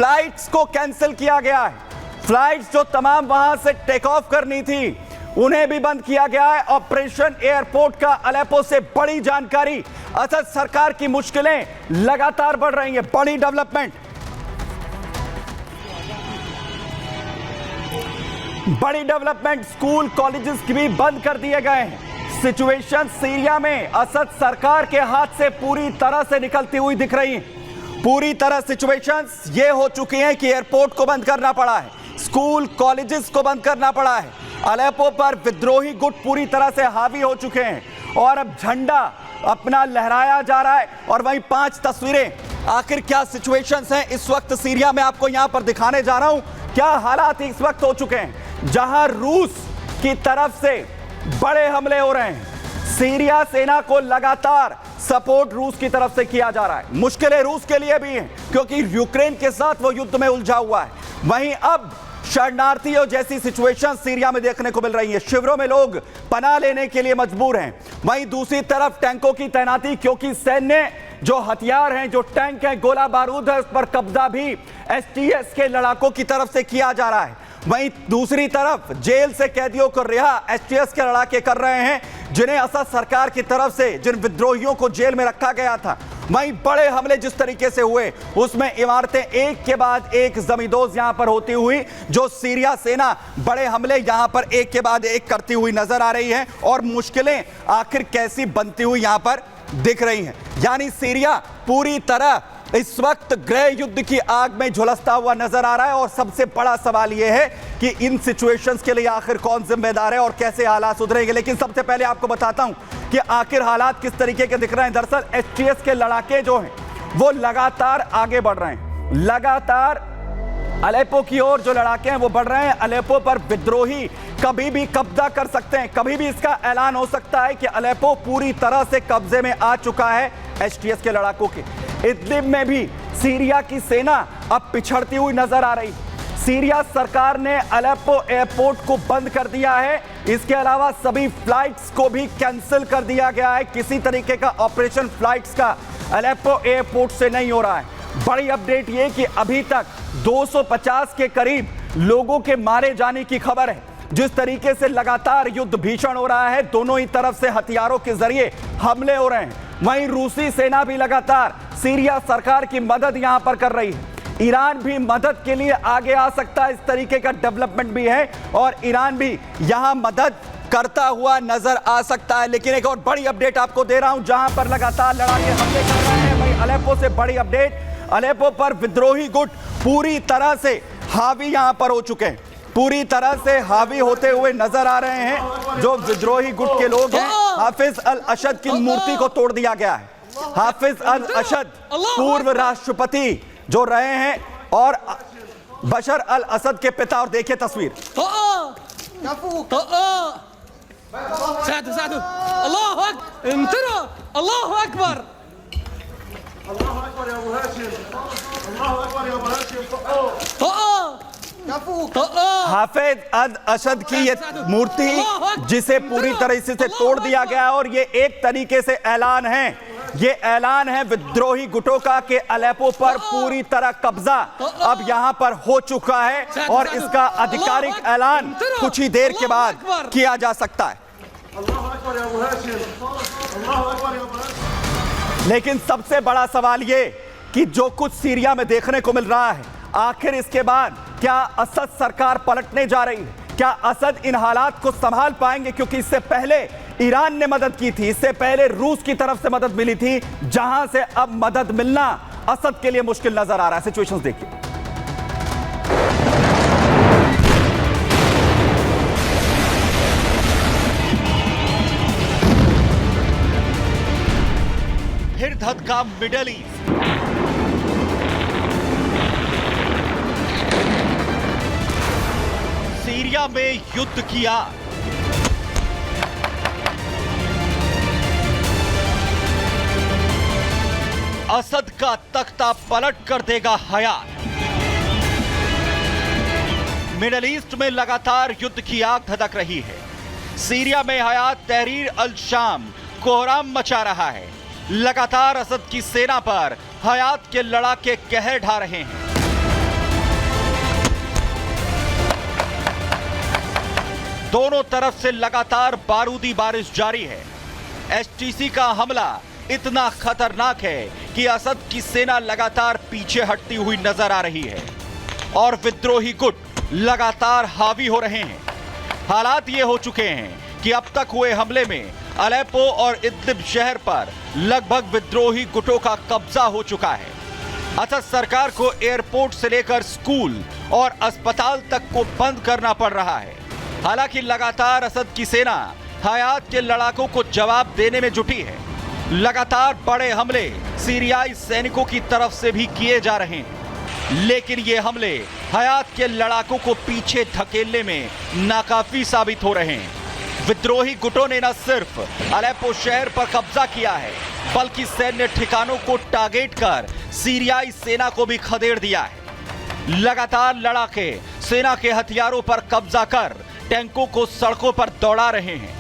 Flights को cancel किया गया है। फ्लाइट्स जो तमाम वहां से टेक ऑफ करनी थी उन्हें भी बंद किया गया है। ऑपरेशन एयरपोर्ट का अलेप्पो से बड़ी जानकारी। असद सरकार की मुश्किलें लगातार बढ़ रही हैं। बड़ी डेवलपमेंट, स्कूल कॉलेजेस भी बंद कर दिए गए हैं। सिचुएशन सीरिया में असद सरकार के हाथ से पूरी तरह से निकलती हुई दिख रही है। पूरी तरह सिचुएशंस ये हो चुकी हैं कि एयरपोर्ट को बंद करना पड़ा है, स्कूल कॉलेजेस को बंद करना पड़ा है। अलेप्पो पर विद्रोही गुट पूरी तरह से हावी हो चुके हैं और अब झंडा अपना लहराया जा रहा है। और वहीं 5 तस्वीरें, आखिर क्या सिचुएशंस हैं इस वक्त सीरिया में, आपको यहां पर दिखाने जा रहा हूं। क्या हालात इस वक्त हो चुके हैं जहां रूस की तरफ से बड़े हमले हो रहे हैं। सीरिया सेना को लगातार सपोर्ट रूस की तरफ से किया जा रहा है। मुश्किलें रूस के लिए भी हैं क्योंकि यूक्रेन के साथ वो युद्ध में उलझा हुआ है। वहीं अब शरणार्थियों जैसी सिचुएशन सीरिया में देखने को मिल रही है। शिविरों में लोग पनाह लेने के लिए मजबूर हैं। वहीं दूसरी तरफ टैंकों की तैनाती, क्योंकि सैन्य जो हथियार हैं, जो टैंक हैं, गोला बारूद है, उस पर कब्जा भी एसटीएस के लड़ाकों की तरफ से किया जा रहा है। वहीं दूसरी तरफ जेल से कैदियों को रिहा एसटीएस के लड़ाके कर रहे हैं, जिन्हें असद सरकार की तरफ से जिन विद्रोहियों को जेल में रखा गया था। वहीं बड़े हमले जिस तरीके से हुए उसमें इमारतें एक के बाद एक जमींदोज यहां पर होती हुई, जो सीरिया सेना बड़े हमले यहां पर एक के बाद एक करती हुई नजर आ रही है और मुश्किलें आखिर कैसी बनती हुई यहां पर दिख रही हैं। यानी सीरिया पूरी तरह इस वक्त गृह युद्ध की आग में झुलसता हुआ नजर आ रहा है। और सबसे बड़ा सवाल यह है कि इन सिचुएशंस के लिए आखिर कौन जिम्मेदार है और कैसे हालात सुधरेंगे। लेकिन सबसे पहले आपको बताता हूं कि आखिर हालात किस तरीके के दिख रहे हैं। दरअसल एसटीएस के लड़ाके जो हैं वो लगातार आगे बढ़ रहे हैं। लगातार अलेप्पो की ओर जो लड़ाके हैं वो बढ़ रहे हैं। अलेप्पो पर विद्रोही कभी भी कब्जा कर सकते हैं। कभी भी इसका ऐलान हो सकता है कि अलेप्पो पूरी तरह से कब्जे में आ चुका है एसटीएस के लड़ाकों के। इदलिब में भी सीरिया की सेना अब पिछड़ती हुई नजर आ रही। सीरिया सरकार ने अलेप्पो एयरपोर्ट को बंद कर दिया है। इसके अलावा सभी फ्लाइट्स को भी कैंसिल कर दिया गया है। किसी तरीके का ऑपरेशन फ्लाइट्स का अलेप्पो एयरपोर्ट से नहीं हो रहा है। बड़ी अपडेट ये कि अभी तक 250 के करीब लोगों के मारे जाने की खबर है। जिस तरीके से लगातार युद्ध भीषण हो रहा है, दोनों ही तरफ से हथियारों के जरिए हमले हो रहे हैं। वहीं रूसी सेना भी लगातार सीरिया सरकार की मदद यहां पर कर रही है। ईरान भी मदद के लिए आगे आ सकता है, इस तरीके का डेवलपमेंट भी है और ईरान भी यहां मदद करता हुआ नजर आ सकता है। लेकिन एक और बड़ी अपडेट आपको दे रहा हूं, जहां पर लगातार लड़ाके हमले कर रहे हैं। वहीं अलेप्पो से बड़ी अपडेट, अलेप्पो पर विद्रोही गुट पूरी तरह से हावी यहां पर हो चुके हैं। पूरी तरह से हावी होते हुए नजर आ रहे हैं। जो विद्रोही गुट के लोग हैं, हाफिज अल असद की मूर्ति को तोड़ दिया गया है। हाफिज अल असद पूर्व राष्ट्रपति जो रहे हैं और बशर अल असद के पिता। और देखिए तस्वीर, हाफिज अल असद की ये मूर्ति जिसे पूरी तरह से तोड़ दिया गया है। और ये एक तरीके से ऐलान है, ये ऐलान है विद्रोही गुटों का कि अलेप्पो पर पूरी तरह कब्जा अब यहां पर हो चुका है और इसका आधिकारिक ऐलान कुछ ही देर के बाद किया जा सकता है। लेकिन सबसे बड़ा सवाल ये कि जो कुछ सीरिया में देखने को मिल रहा है, आखिर इसके बाद क्या असद सरकार पलटने जा रही है? क्या असद इन हालात को संभाल पाएंगे? क्योंकि इससे पहले ईरान ने मदद की थी, इससे पहले रूस की तरफ से मदद मिली थी, जहां से अब मदद मिलना असद के लिए मुश्किल नजर आ रहा है। सिचुएशंस देखिए। फिर धधका मिडल ईस्ट। सीरिया में युद्ध किया, असद का तख्ता पलट कर देगा हयात। मिडल ईस्ट में लगातार युद्ध की आग धधक रही है। सीरिया में हयात तहरीर अल शाम कोहराम मचा रहा है। लगातार असद की सेना पर हयात के लड़ाके कहर ढा रहे हैं। दोनों तरफ से लगातार बारूदी बारिश जारी है। एचटीसी का हमला इतना खतरनाक है कि असद की सेना लगातार पीछे हटती हुई नजर आ रही है और विद्रोही गुट लगातार हावी हो रहे हैं। हालात ये हो चुके हैं कि अब तक हुए हमले में अलेप्पो और इदलिब शहर पर लगभग विद्रोही गुटों का कब्जा हो चुका है। असद सरकार को एयरपोर्ट से लेकर स्कूल और अस्पताल तक को बंद करना पड़ रहा है। हालांकि लगातार असद की सेना हयात के लड़ाकों को जवाब देने में जुटी है। लगातार बड़े हमले सीरियाई सैनिकों की तरफ से भी किए जा रहे हैं, लेकिन ये हमले हयात के लड़ाकों को पीछे धकेलने में नाकाफी साबित हो रहे हैं। विद्रोही गुटों ने न सिर्फ अलेप्पो शहर पर कब्जा किया है, बल्कि सैन्य ठिकानों को टारगेट कर सीरियाई सेना को भी खदेड़ दिया है। लगातार लड़ाके सेना के हथियारों पर कब्जा कर टैंकों को सड़कों पर दौड़ा रहे हैं।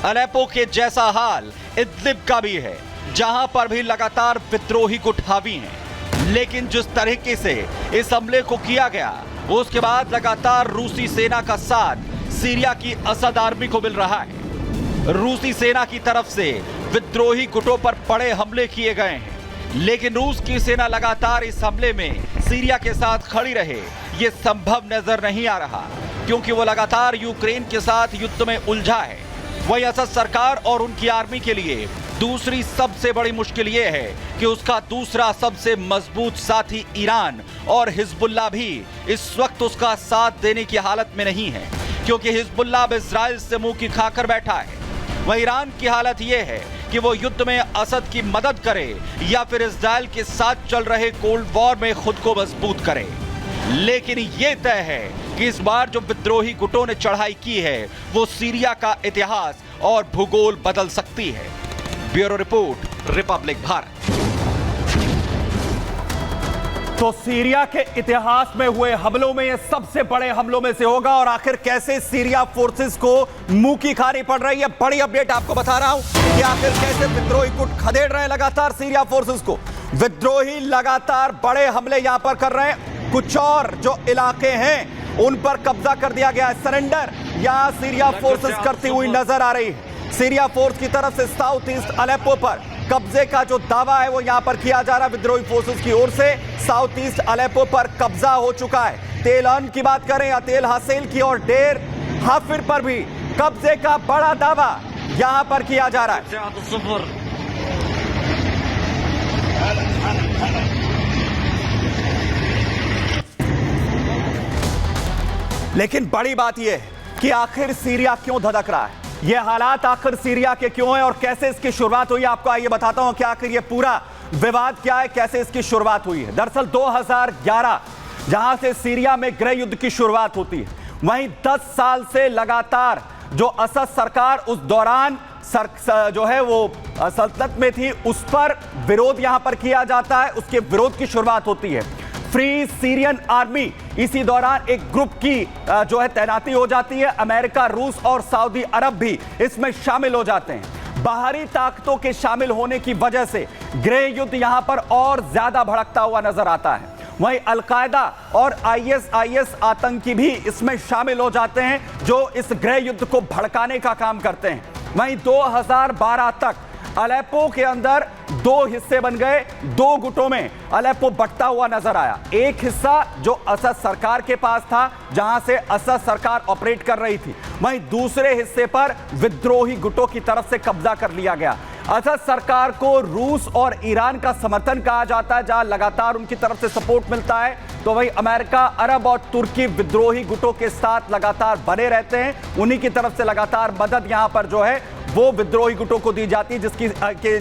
अलेप्पो के जैसा हाल इदलिब का भी है, जहां पर भी लगातार विद्रोही गुट हावी हैं। लेकिन जिस तरीके से इस हमले को किया गया, उसके बाद लगातार रूसी सेना का साथ सीरिया की असद आर्मी को मिल रहा है। रूसी सेना की तरफ से विद्रोही गुटों पर बड़े हमले किए गए हैं, लेकिन रूस की सेना लगातार इस हमले में सीरिया के साथ खड़ी रहे, ये संभव नजर नहीं आ रहा, क्योंकि वो लगातार यूक्रेन के साथ युद्ध में उलझा है। वही असद सरकार और उनकी आर्मी के लिए दूसरी सबसे बड़ी मुश्किल ये है कि उसका दूसरा सबसे मजबूत साथी ईरान और हिजबुल्लाह भी इस वक्त उसका साथ देने की हालत में नहीं है, क्योंकि हिजबुल्लाह अब इजराइल से मुंह की खाकर बैठा है। वहीं ईरान की हालत यह है कि वो युद्ध में असद की मदद करे या फिर इजराइल के साथ चल रहे कोल्ड वॉर में खुद को मजबूत करे। लेकिन ये तय है कि इस बार जो विद्रोही गुटों ने चढ़ाई की है, वो सीरिया का इतिहास और भूगोल बदल सकती है। Bureau report, Republic Bharat. तो सीरिया के इतिहास में हुए हमलों में यह सबसे बड़े हमलों में से होगा, और आखिर कैसे सीरिया फोर्सेस को मुंह की खानी पड़ रही है, बड़ी अपडेट आपको बता रहा हूं कि आखिर कैसे विद्रोही गुट खदेड़ रहे हैं लगातार सीरिया फोर्सेस को। विद्रोही लगातार बड़े हमले यहां पर कर रहे हैं। कुछ और जो इलाके हैं उन पर कब्जा कर दिया गया है। सरेंडर यहां सीरिया फोर्सेस करती हुई नजर आ रही है। सीरिया फोर्स की तरफ से साउथ ईस्ट अलेप्पो पर कब्जे का जो दावा है वो यहां पर किया जा रहा है विद्रोही फोर्सेस की ओर से। साउथ ईस्ट अलेप्पो पर कब्जा हो चुका है। तेल अन की बात करें या तेल हासिल की, और डेर हाफिर पर भी कब्जे का बड़ा दावा यहां पर किया जा रहा है। लेकिन बड़ी बात यह है कि आखिर सीरिया क्यों धधक रहा है, यह हालात आखिर सीरिया के क्यों हैं और कैसे इसकी शुरुआत हुई, आपको आइए बताता हूं कि आखिर यह पूरा विवाद क्या है, कैसे इसकी शुरुआत हुई है। दरअसल 2011 जहां से सीरिया में गृह युद्ध की शुरुआत होती है, वहीं 10 साल से लगातार जो असद सरकार उस दौरान जो है वो सल्तनत में थी, उस पर विरोध यहां पर किया जाता है। उसके विरोध की शुरुआत होती है। फ्री सीरियन आर्मी इसी दौरान एक ग्रुप की जो है तैनाती हो जाती है। अमेरिका, रूस और सऊदी अरब भी इसमें शामिल हो जाते हैं। बाहरी ताकतों के शामिल होने की वजह से गृह युद्ध यहां पर और ज्यादा भड़कता हुआ नजर आता है। वहीं अलकायदा और आईएसआईएस आतंकी भी इसमें शामिल हो जाते हैं, जो इस गृह युद्ध को भड़काने का काम करते हैं। वहीं 2012 तक अलेप्पो के अंदर दो हिस्से बन गए, दो गुटों में अलेप्पो बंटता हुआ नजर आया। एक हिस्सा जो असद सरकार के पास था, जहां से असद सरकार ऑपरेट कर रही थी, वहीं दूसरे हिस्से पर विद्रोही गुटों की तरफ से कब्जा कर लिया गया। असद सरकार को रूस और ईरान का समर्थन कहा जाता है, जहां लगातार उनकी तरफ से सपोर्ट मिलता है, तो वहीं अमेरिका, अरब और तुर्की विद्रोही गुटों के साथ लगातार बने रहते हैं। उन्हीं की तरफ से लगातार मदद यहां पर जो है वो विद्रोही गुटों को दी जाती है,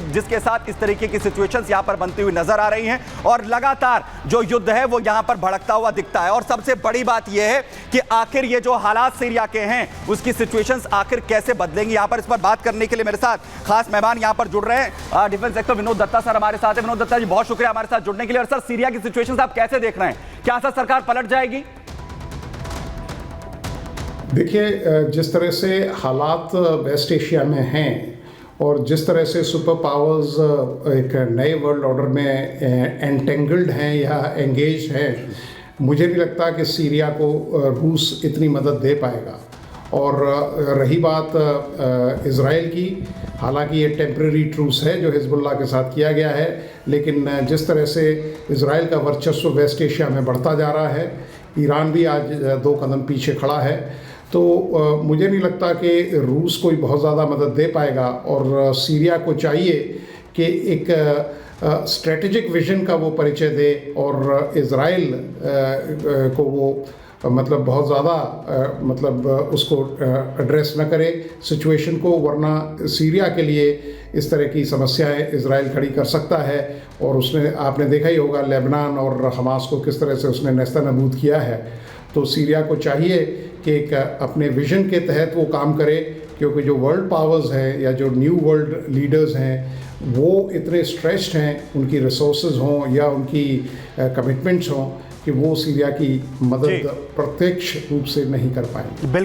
जिसके साथ इस तरीके की सिचुएशंस यहां पर बनती हुई नजर आ रही हैं, और लगातार जो युद्ध है वो यहां पर भड़कता हुआ दिखता है। और सबसे बड़ी बात यह है कि आखिर ये जो हालात सीरिया के हैं, उसकी सिचुएशंस आखिर कैसे बदलेंगी, यहां पर इस पर बात करने के लिए मेरे साथ खास मेहमान यहां पर जुड़ रहे हैं। Defence sector Vinod Dutta sir हमारे साथ है। विनोद दत्ता जी, बहुत शुक्रिया हमारे साथ जुड़ने के लिए। और सर, सीरिया की सिचुएशंस आप कैसे देख रहे हैं, क्या असद सरकार पलट जाएगी? देखिए, जिस तरह से हालात वेस्ट एशिया में हैं और जिस तरह से सुपर पावर्स एक नए वर्ल्ड ऑर्डर में एंटेंगल्ड हैं या एंगेज हैं, मुझे नहीं लगता कि सीरिया को रूस इतनी मदद दे पाएगा। और रही बात इज़राइल की, हालांकि ये टेम्परेरी ट्रूस है जो हिजबुल्लाह के साथ किया गया है, लेकिन जिस तरह से इज़राइल का वर्चस्व वेस्ट एशिया में बढ़ता जा रहा है, ईरान भी आज 2 कदम पीछे खड़ा है, तो मुझे नहीं लगता कि रूस कोई बहुत ज़्यादा मदद दे पाएगा। और सीरिया को चाहिए कि एक स्ट्रेटेजिक विजन का वो परिचय दे और इज़राइल को वो मतलब बहुत ज़्यादा मतलब उसको एड्रेस न करे सिचुएशन को, वरना सीरिया के लिए इस तरह की समस्याएं इज़राइल खड़ी कर सकता है। और उसने, आपने देखा ही होगा लेबनान और हमास को किस तरह से उसने नेस्तनाबूद किया है। तो सीरिया को चाहिए कि एक अपने विजन के तहत वो काम करे, क्योंकि जो वर्ल्ड पावर्स हैं या जो न्यू वर्ल्ड लीडर्स हैं वो इतने स्ट्रेस्ड हैं, उनकी रिसोर्सेज हों या उनकी कमिटमेंट्स हों, कि वो सीरिया की मदद प्रत्यक्ष रूप से नहीं कर पाएंगे।